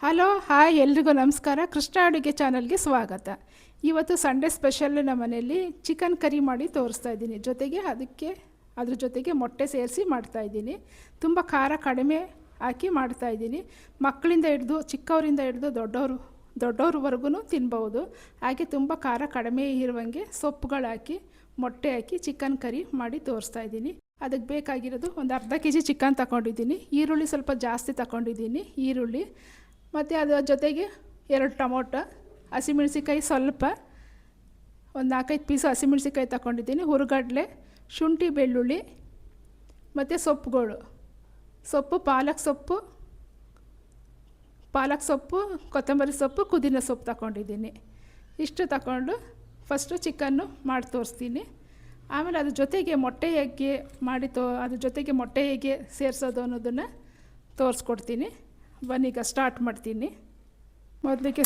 Hello hi ಎಲ್ರಿಗೂ ನಮಸ್ಕಾರ. ಕೃಷ್ಣ ಅಡುಗೆ ಚಾನಲ್ಗೆ ಸ್ವಾಗತ. ಇವತ್ತು ಸಂಡೇ ಸ್ಪೆಷಲ್ ನಮ್ಮ ಮನೆಯಲ್ಲಿ ಚಿಕನ್ ಕರಿ ಮಾಡಿ ತೋರಿಸ್ತಾ ಇದ್ದೀನಿ. ಜೊತೆಗೆ ಅದ್ರ ಜೊತೆಗೆ ಮೊಟ್ಟೆ ಸೇರಿಸಿ ಮಾಡ್ತಾಯಿದ್ದೀನಿ. ತುಂಬ ಖಾರ ಕಡಿಮೆ ಹಾಕಿ ಮಾಡ್ತಾಯಿದ್ದೀನಿ. ಮಕ್ಕಳಿಂದ ಹಿಡಿದು ಚಿಕ್ಕವರಿಂದ ಹಿಡಿದು ದೊಡ್ಡವ್ರವರೆಗೂ ತಿನ್ಬೋದು. ಹಾಗೆ ತುಂಬ ಖಾರ ಕಡಿಮೆ ಇರುವಂಗೆ ಸೊಪ್ಪುಗಳು ಹಾಕಿ ಮೊಟ್ಟೆ ಹಾಕಿ ಚಿಕನ್ ಕರಿ ಮಾಡಿ ತೋರಿಸ್ತಾ ಇದ್ದೀನಿ. ಅದಕ್ಕೆ ಬೇಕಾಗಿರೋದು ಒಂದು ಅರ್ಧ ಕೆ ಜಿ ಚಿಕನ್ ತಗೊಂಡಿದ್ದೀನಿ. ಈರುಳ್ಳಿ ಸ್ವಲ್ಪ ಜಾಸ್ತಿ ತಗೊಂಡಿದ್ದೀನಿ. ಈರುಳ್ಳಿ ಮತ್ತು ಅದರ ಜೊತೆಗೆ 2 ಟೊಮೊಟೊ, ಹಸಿಮೆಣ್ಸಿಕಾಯಿ ಸ್ವಲ್ಪ, ಒಂದು 4-5 ಪೀಸು ಹಸಿಮೆಣ್ಸಿಕಾಯಿ ತಗೊಂಡಿದ್ದೀನಿ, ಹುರುಗಡ್ಲೆ, ಶುಂಠಿ ಬೆಳ್ಳುಳ್ಳಿ ಮತ್ತು ಸೊಪ್ಪುಗಳು. ಪಾಲಕ್ ಸೊಪ್ಪು, ಕೊತ್ತಂಬರಿ ಸೊಪ್ಪು, ಪುದೀನ ಸೊಪ್ಪು ತಗೊಂಡಿದ್ದೀನಿ. ಇಷ್ಟು ತಗೊಂಡು ಫಸ್ಟು ಚಿಕನ್ನು ಮಾಡಿ ತೋರಿಸ್ತೀನಿ. ಆಮೇಲೆ ಅದ್ರ ಜೊತೆಗೆ ಮೊಟ್ಟೆ ಹೇಗೆ ಸೇರಿಸೋದು ಅನ್ನೋದನ್ನು ತೋರಿಸ್ಕೊಡ್ತೀನಿ. ಬನ್ನೀಗ ಸ್ಟಾರ್ಟ್ ಮಾಡ್ತೀನಿ. ಮೊದಲಿಗೆ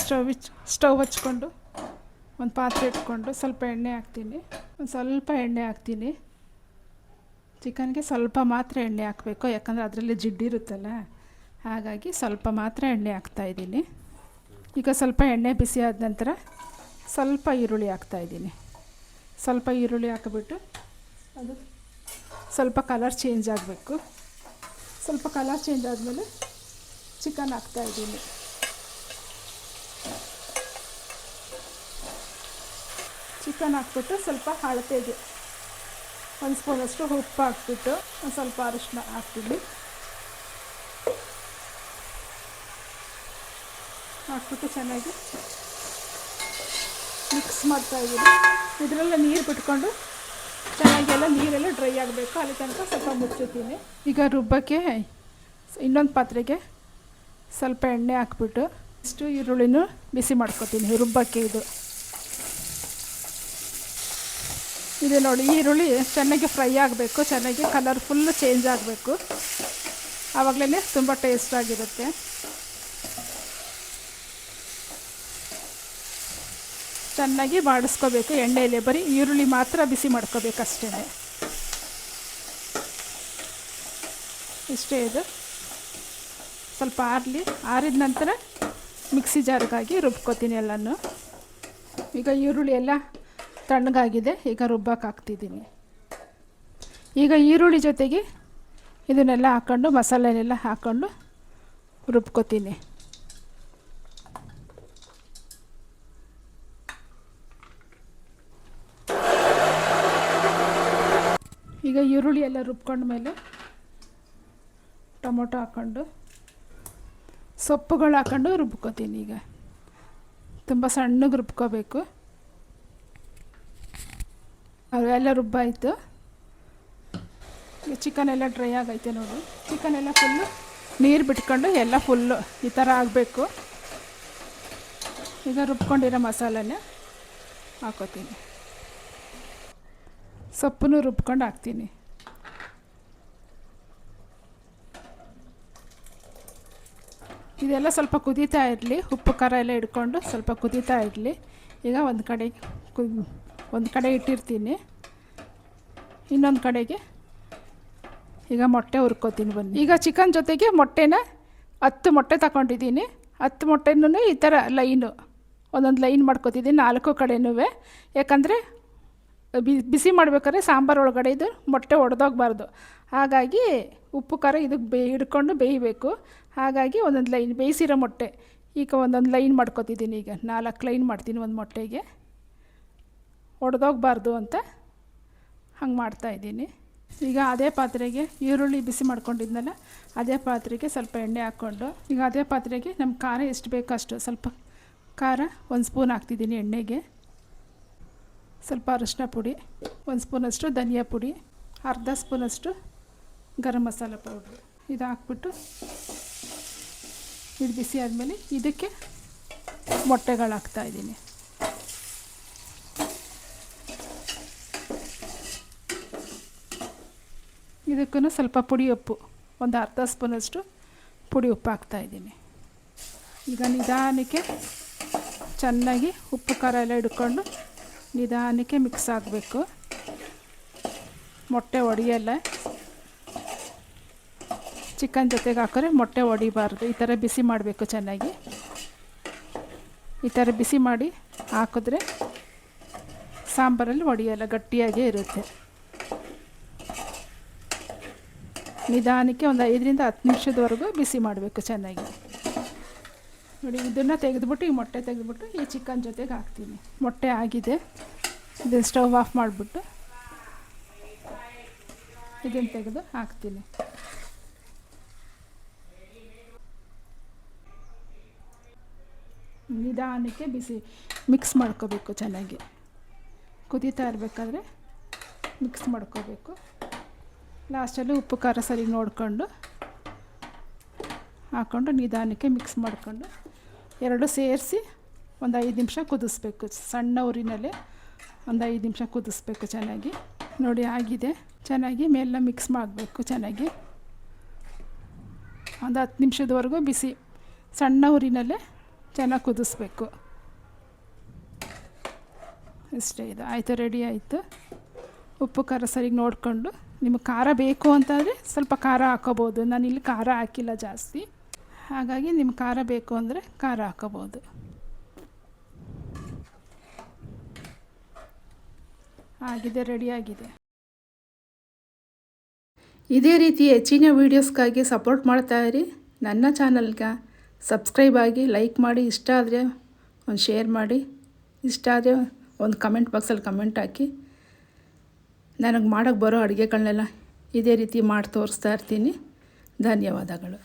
ಸ್ಟವ್ ಹಚ್ಕೊಂಡು ಒಂದು ಪಾತ್ರೆ ಇಟ್ಕೊಂಡು ಸ್ವಲ್ಪ ಎಣ್ಣೆ ಹಾಕ್ತೀನಿ. ಚಿಕನ್ಗೆ ಸ್ವಲ್ಪ ಮಾತ್ರ ಎಣ್ಣೆ ಹಾಕಬೇಕು, ಯಾಕಂದರೆ ಅದರಲ್ಲಿ ಜಿಡ್ಡಿರುತ್ತಲ್ಲ, ಹಾಗಾಗಿ ಸ್ವಲ್ಪ ಮಾತ್ರ ಎಣ್ಣೆ ಹಾಕ್ತಾಯಿದ್ದೀನಿ. ಈಗ ಸ್ವಲ್ಪ ಎಣ್ಣೆ ಬಿಸಿ ಆದ ನಂತರ ಸ್ವಲ್ಪ ಈರುಳ್ಳಿ ಹಾಕ್ತಾಯಿದ್ದೀನಿ. ಸ್ವಲ್ಪ ಈರುಳ್ಳಿ ಹಾಕಿಬಿಟ್ಟು ಅದು ಸ್ವಲ್ಪ ಕಲರ್ ಚೇಂಜ್ ಆಗಬೇಕು. ಸ್ವಲ್ಪ ಕಲರ್ ಚೇಂಜ್ ಆದಮೇಲೆ ಚಿಕನ್ ಹಾಕ್ತಾಯಿದ್ದೀನಿ. ಚಿಕನ್ ಹಾಕ್ಬಿಟ್ಟು ಸ್ವಲ್ಪ ಅಳತೆಗೆ 1 ಸ್ಪೂನಷ್ಟು ಉಪ್ಪು ಹಾಕ್ಬಿಟ್ಟು ಒಂದು ಸ್ವಲ್ಪ ಅರಿಶಿನ ಹಾಕ್ಬಿಟ್ಟು ಚೆನ್ನಾಗಿ ಮಿಕ್ಸ್ ಮಾಡ್ತಾಯಿದ್ದೀನಿ. ಇದರೆಲ್ಲ ನೀರು ಬಿಟ್ಕೊಂಡು ಚೆನ್ನಾಗೆಲ್ಲ ನೀರೆಲ್ಲ ಡ್ರೈ ಆಗಬೇಕು, ಅಲ್ಲಿ ತನಕ ಸ್ವಲ್ಪ ಮುಚ್ಚುತ್ತೀನಿ. ಈಗ ರುಬ್ಬಕ್ಕೆ ಇನ್ನೊಂದು ಪಾತ್ರೆಗೆ ಸ್ವಲ್ಪ ಎಣ್ಣೆ ಹಾಕ್ಬಿಟ್ಟು ಇಷ್ಟು ಈರುಳ್ಳಿನೂ ಬಿಸಿ ಮಾಡ್ಕೊತೀನಿ ರುಬ್ಬಕ್ಕೆ. ಇದು ನೋಡಿ, ಈರುಳ್ಳಿ ಚೆನ್ನಾಗಿ ಫ್ರೈ ಆಗಬೇಕು, ಚೆನ್ನಾಗಿ ಕಲರ್ ಫುಲ್ಲು ಚೇಂಜ್ ಆಗಬೇಕು, ಆವಾಗಲೇ ತುಂಬ ಟೇಸ್ಟಾಗಿರುತ್ತೆ. ಚೆನ್ನಾಗಿ ಬಾಡಿಸ್ಕೋಬೇಕು ಎಣ್ಣೆಯಲ್ಲಿ, ಬರೀ ಈರುಳ್ಳಿ ಮಾತ್ರ ಬಿಸಿ ಮಾಡ್ಕೋಬೇಕಷ್ಟೇ. ಇಷ್ಟೇ. ಇದು ಸ್ವಲ್ಪ ಆರಿದ ನಂತರ ಮಿಕ್ಸಿ ಜಾರ್ಗಾಗಿ ರುಬ್ಕೋತೀನಿ ಎಲ್ಲನೂ. ಈಗ ಈರುಳ್ಳಿ ಎಲ್ಲ ತಣ್ಣಗಾಗಿದೆ, ಈಗ ರುಬ್ಬಕ್ಕೆ ಹಾಕ್ತಿದ್ದೀನಿ. ಈಗ ಈರುಳ್ಳಿ ಜೊತೆಗೆ ಇದನ್ನೆಲ್ಲ ಹಾಕ್ಕೊಂಡು ಮಸಾಲೆನೆಲ್ಲ ಹಾಕ್ಕೊಂಡು ರುಬ್ಕೋತೀನಿ. ಈಗ ಈರುಳ್ಳಿ ಎಲ್ಲ ರುಬ್ಕೊಂಡ್ಮೇಲೆ ಟೊಮೊಟೊ ಹಾಕ್ಕೊಂಡು ಸೊಪ್ಪುಗಳು ಹಾಕ್ಕೊಂಡು ರುಬ್ಕೋತೀನಿ. ಈಗ ತುಂಬ ಸಣ್ಣಗೆ ರುಬ್ಕೋಬೇಕು. ಅವೆಲ್ಲ ರುಬ್ಬಾಯಿತು. ಈಗ ಚಿಕನ್ ಎಲ್ಲ ಡ್ರೈ ಆಗೈತೆ ನೋಡಿ. ಚಿಕನ್ ಎಲ್ಲ ಫುಲ್ಲು ನೀರು ಬಿಟ್ಕೊಂಡು ಎಲ್ಲ ಫುಲ್ಲು ಈ ಥರ ಆಗಬೇಕು. ಈಗ ರುಬ್ಕೊಂಡಿರೋ ಮಸಾಲೆನ ಹಾಕೋತೀನಿ. ಸೊಪ್ಪನ್ನು ರುಬ್ಕೊಂಡು ಹಾಕ್ತೀನಿ. ಇದೆಲ್ಲ ಸ್ವಲ್ಪ ಕುದೀತಾ ಇರಲಿ, ಉಪ್ಪು ಖಾರ ಎಲ್ಲ ಹಿಡ್ಕೊಂಡು ಸ್ವಲ್ಪ ಕುದೀತಾ ಇರಲಿ. ಈಗ ಒಂದು ಕಡೆ ಇಟ್ಟಿರ್ತೀನಿ. ಇನ್ನೊಂದು ಕಡೆಗೆ ಈಗ ಮೊಟ್ಟೆ ಹುರ್ಕೋತೀನಿ ಬನ್ನಿ. ಈಗ ಚಿಕನ್ ಜೊತೆಗೆ ಮೊಟ್ಟೆನ 10 ಮೊಟ್ಟೆ ತಗೊಂಡಿದ್ದೀನಿ. 10 ಮೊಟ್ಟೆನೂ ಈ ಥರ ಒಂದೊಂದು ಲೈನ್ ಮಾಡ್ಕೊತಿದ್ದೀನಿ 4 ಕಡೆನೂ. ಯಾಕಂದರೆ ಬಿಸಿ ಮಾಡಬೇಕಾದ್ರೆ ಸಾಂಬಾರು ಒಳಗಡೆ ಇದು ಮೊಟ್ಟೆ ಒಡೆದೋಗ್ಬಾರ್ದು, ಹಾಗಾಗಿ ಉಪ್ಪು ಖಾರ ಇದಕ್ಕೆ ಹಿಡ್ಕೊಂಡು ಬೇಯಬೇಕು. ಹಾಗಾಗಿ ಒಂದೊಂದು ಲೈನ್ ಬೇಯಿಸಿರೋ ಮೊಟ್ಟೆ ಈಗ ಒಂದೊಂದು ಲೈನ್ ಮಾಡ್ಕೊತಿದ್ದೀನಿ. ಈಗ 4 ಲೈನ್ ಮಾಡ್ತೀನಿ ಒಂದು ಮೊಟ್ಟೆಗೆ, ಒಡೆದೋಗ್ಬಾರ್ದು ಅಂತ ಹಂಗೆ ಮಾಡ್ತಾಯಿದ್ದೀನಿ. ಈಗ ಅದೇ ಪಾತ್ರೆಗೆ ಈರುಳ್ಳಿ ಬಿಸಿ ಮಾಡ್ಕೊಂಡಿದ್ನಲ್ಲ, ಅದೇ ಪಾತ್ರೆಗೆ ಸ್ವಲ್ಪ ಎಣ್ಣೆ ಹಾಕ್ಕೊಂಡು ಈಗ ಅದೇ ಪಾತ್ರೆಗೆ ನಮ್ಮ ಖಾರ ಎಷ್ಟು ಬೇಕೋ ಅಷ್ಟು ಸ್ವಲ್ಪ ಖಾರ 1 ಸ್ಪೂನ್ ಹಾಕ್ತಿದ್ದೀನಿ ಎಣ್ಣೆಗೆ. ಸ್ವಲ್ಪ ಅರಿಶಿನ ಪುಡಿ, 1 ಸ್ಪೂನಷ್ಟು ಧನಿಯಾ ಪುಡಿ, ಅರ್ಧ ಸ್ಪೂನಷ್ಟು ಗರಂ ಮಸಾಲ ಪೌಡ್ರು. ಇದು ಹಾಕ್ಬಿಟ್ಟು ಇದು ಬಿಸಿ ಆದಮೇಲೆ ಇದಕ್ಕೆ ಮೊಟ್ಟೆಗಳು ಹಾಕ್ತಾಯಿದ್ದೀನಿ. ಇದಕ್ಕೂ ಸ್ವಲ್ಪ ಪುಡಿ ಉಪ್ಪು, ಒಂದು ಅರ್ಧ ಸ್ಪೂನಷ್ಟು ಪುಡಿ ಉಪ್ಪು ಹಾಕ್ತಾಯಿದ್ದೀನಿ. ಈಗ ನಿಧಾನಕ್ಕೆ ಚೆನ್ನಾಗಿ ಉಪ್ಪು ಖಾರ ಎಲ್ಲ ಹಿಡ್ಕೊಂಡು ನಿಧಾನಕ್ಕೆ ಮಿಕ್ಸ್ ಆಗಬೇಕು. ಮೊಟ್ಟೆ ಒಡೆಯಲ್ಲ. ಚಿಕನ್ ಜೊತೆಗೆ ಹಾಕಿದ್ರೆ ಮೊಟ್ಟೆ ಒಡಿಬಾರ್ದು. ಈ ಥರ ಬಿಸಿ ಮಾಡಬೇಕು ಚೆನ್ನಾಗಿ. ಈ ಥರ ಬಿಸಿ ಮಾಡಿ ಹಾಕಿದ್ರೆ ಸಾಂಬಾರಲ್ಲಿ ಒಡೆಯಲ್ಲ, ಗಟ್ಟಿಯಾಗೇ ಇರುತ್ತೆ. ನಿಧಾನಕ್ಕೆ ಒಂದು 5ರಿಂದ 10 ನಿಮಿಷದವರೆಗೂ ಬಿಸಿ ಮಾಡಬೇಕು ಚೆನ್ನಾಗಿ. ನೋಡಿ, ಇದನ್ನು ತೆಗೆದುಬಿಟ್ಟು, ಈ ಮೊಟ್ಟೆ ತೆಗೆದುಬಿಟ್ಟು ಈ ಚಿಕನ್ ಜೊತೆಗೆ ಹಾಕ್ತೀನಿ. ಮೊಟ್ಟೆ ಆಗಿದೆ. ಇದನ್ನು ಸ್ಟವ್ ಆಫ್ ಮಾಡಿಬಿಟ್ಟು ಇದನ್ನು ತೆಗೆದು ಹಾಕ್ತೀನಿ. ನಿಧಾನಕ್ಕೆ ಬಿಸಿ ಮಿಕ್ಸ್ ಮಾಡ್ಕೋಬೇಕು ಚೆನ್ನಾಗಿ. ಕುದೀತಾ ಇರಬೇಕಾದ್ರೆ ಮಿಕ್ಸ್ ಮಾಡ್ಕೋಬೇಕು. ಲಾಸ್ಟಲ್ಲಿ ಉಪ್ಪು ಖಾರ ಸರಿ ನೋಡಿಕೊಂಡು ಹಾಕ್ಕೊಂಡು ನಿಧಾನಕ್ಕೆ ಮಿಕ್ಸ್ ಮಾಡಿಕೊಂಡು ಎರಡು ಸೇರಿಸಿ ಒಂದು 5 ನಿಮಿಷ ಕುದಿಸ್ಬೇಕು. ಸಣ್ಣ ಉರಿನಲ್ಲೇ ಒಂದು 5 ನಿಮಿಷ ಕುದಿಸ್ಬೇಕು ಚೆನ್ನಾಗಿ. ನೋಡಿ ಆಗಿದೆ. ಚೆನ್ನಾಗಿ ಮೇಲೆಲ್ಲ ಮಿಕ್ಸ್ ಮಾಡಬೇಕು ಚೆನ್ನಾಗಿ. ಒಂದು 10 ನಿಮಿಷದವರೆಗೂ ಬಿಸಿ ಸಣ್ಣ ಉರಿನಲ್ಲೇ ಚೆನ್ನಾಗಿ ಕುದಿಸ್ಬೇಕು. ಇಷ್ಟೇ, ಇದು ಆಯಿತು, ರೆಡಿ ಆಯಿತು. ಉಪ್ಪು ಖಾರ ಸರಿಗೆ ನೋಡಿಕೊಂಡು ನಿಮಗೆ ಖಾರ ಬೇಕು ಅಂತಂದರೆ ಸ್ವಲ್ಪ ಖಾರ ಹಾಕೋಬೋದು. ನಾನಿಲ್ಲಿ ಖಾರ ಹಾಕಿಲ್ಲ ಜಾಸ್ತಿ, ಹಾಗಾಗಿ ನಿಮ್ಗೆ ಖಾರ ಬೇಕು ಅಂದರೆ ಖಾರ ಹಾಕೋಬೋದು. ಆಗಿದೆ, ರೆಡಿಯಾಗಿದೆ. ಇದೇ ರೀತಿ ಹೆಚ್ಚಿನ ವೀಡಿಯೋಸ್ಗಾಗಿ ಸಪೋರ್ಟ್ ಮಾಡ್ತಾಯಿರಿ. ನನ್ನ ಚಾನಲ್ಗೆ ಸಬ್ಸ್ಕ್ರೈಬ್ ಆಗಿ, ಲೈಕ್ ಮಾಡಿ, ಇಷ್ಟ ಆದರೆ ಒಂದು ಶೇರ್ ಮಾಡಿ, ಇಷ್ಟ ಆದರೆ ಒಂದು ಕಮೆಂಟ್ ಬಾಕ್ಸಲ್ಲಿ ಕಮೆಂಟ್ ಹಾಕಿ. ನನಗೆ ಮಾಡೋಕ್ಕೆ ಬರೋ ಅಡುಗೆಗಳನ್ನೆಲ್ಲ ಇದೇ ರೀತಿ ಮಾಡಿ ತೋರಿಸ್ತಾ ಇರ್ತೀನಿ. ಧನ್ಯವಾದಗಳು.